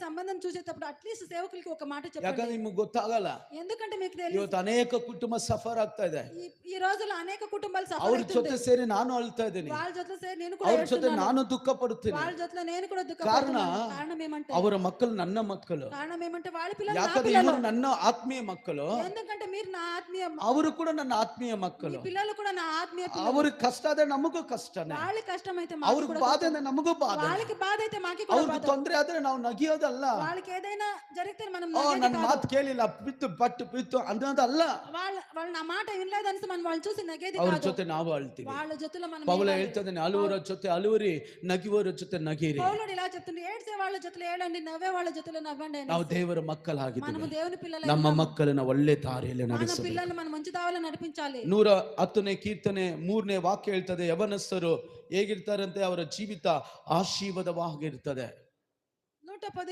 సంబంధం చూసేటప్పుడు అట్లీస్ట్ సేవకులకి ఒక మాట ಯಾಕಂದ್ರೆ చెప్పండి. ನಿಮ್ಗೆ ಗೊತ್ತಾಗಲ್ಲ. ఎందుకంటే మీకు తెలుసు ಇವತ್ತು ಅನೇಕ ಕುಟುಂಬ ಸಫರ್ ಆಗ್ತಾ ಇದೆ. ఈ రోజుల్లో అనేక కుటుంబాలు సఫర్ ಅವ್ರ అవుతుంటాయి. ಜೊತೆ ಸೇರಿ ನಾನು ಅಳ್ತಾ ಇದ್ದೀನಿ, వాళ్ళ జೊತೆ సేరి నేను కూడా ಅವ್ರ ಜೊತೆ ఏడుస్తున్నాను. ನಾನು ದುಃಖ ಪಡುತ್ತೀನಿ. వాళ్ళ జೊತೆ నేను కూడా ಕಾರಣ దుఃఖపడుతున్నాను. కారణం ఏమంటే ಅವರ ಮಕ್ಕಳು ನನ್ನ ಮಕ್ಕಳು. కారణం ఏమంటే వాళ్ళ పిల్లలు నా ಯಾಕಂದ್ರೆ పిల్లలు. ಇವರು ನನ್ನ ಆತ್ಮೀಯ ಮಕ್ಕಳು, ఎందుకంటే మీరు నా ఆత్మీయ ಅವರು ಕೂಡ ನನ್ನ ಆತ್ಮೀಯ మీ ಮಕ್ಕಳು. పిల్లలు కూడా నా ఆత్మీయ పిల్లలు. ಅವ್ರಿಗೆ ಕಷ್ಟ ಆದ್ರೆ ನಮಗೂ ಕಷ್ಟನೇ, వాళ్ళకి కష్టం అయితే మాకు ಅವ್ರಿಗೆ కూడా ಬಾಧೆ కష్టం. ಅಂದ್ರೆ ನಮಗೂ ಬಾಧೆ, వాళ్ళకి బాధ అయితే మాకి కూడా ಅವ್ರಿಗೆ బాధ. ತೊಂದರೆ ಆದ್ರೆ ನಾವು ನಗಿಯೋದಲ್ಲ. వాళ్ళకి ఏదైనా జరిగితే మనం ಓ నవ్వేది ನನ್ನ కాదు. ಮಾತು ಕೇಳಿಲ್ಲ ಬಿತ್ತು ಬಟ್ಟು ಬಿತ್ತು ಅನ್ನೋದಲ್ಲ. వాళ్ళు నా మాట వినలేదని మనం వాళ్ళు చూసి నగేది ಅವ್ರ కాదు. ಜೊತೆ ನಾವು ಅಳ್ತೀವಿ. వాళ్ళ జೊತೆలో మనం ಪೌಲ ఏడవాలి. ಹೇಳ್ತಾನೆ, ಅಳುವರ ಜೊತೆ ಅಳುವರಿ, ನಗಿವರ ಜೊತೆ ನಗಿರಿ. పౌలుడు ఇలా చెప్తుండే, ఏడ్చే వాళ్ళ జೊತೆలో ఏడండి, నవ్వే వాళ్ళ జೊತೆలో నవ్వండి అని. ನಾವು ದೇವರ మనము ಮಕ್ಕಳಾಗಿದ್ದೇವೆ. దేవుని పిల్లలై ನಮ್ಮ ఉన్నాము. ಮಕ್ಕಳನ್ನ ಒಳ್ಳೆ ದಾರಿಯಲ್ಲಿ మన ನಡೆಸಬೇಕು. పిల్లల్ని మనం మంచి దారిలో నడిపించాలి. 110ನೇ ಕೀರ್ತನೆ 3ನೇ ವಾಕ್ಯ ಹೇಳ್ತದೆ, ಯವನಸ್ಥರು ಹೇಗಿರ್ತಾರಂತೆ, ಅವರ ಜೀವಿತ ಆಶೀರ್ವಾದವಾಗಿರ್ತದೆ. 110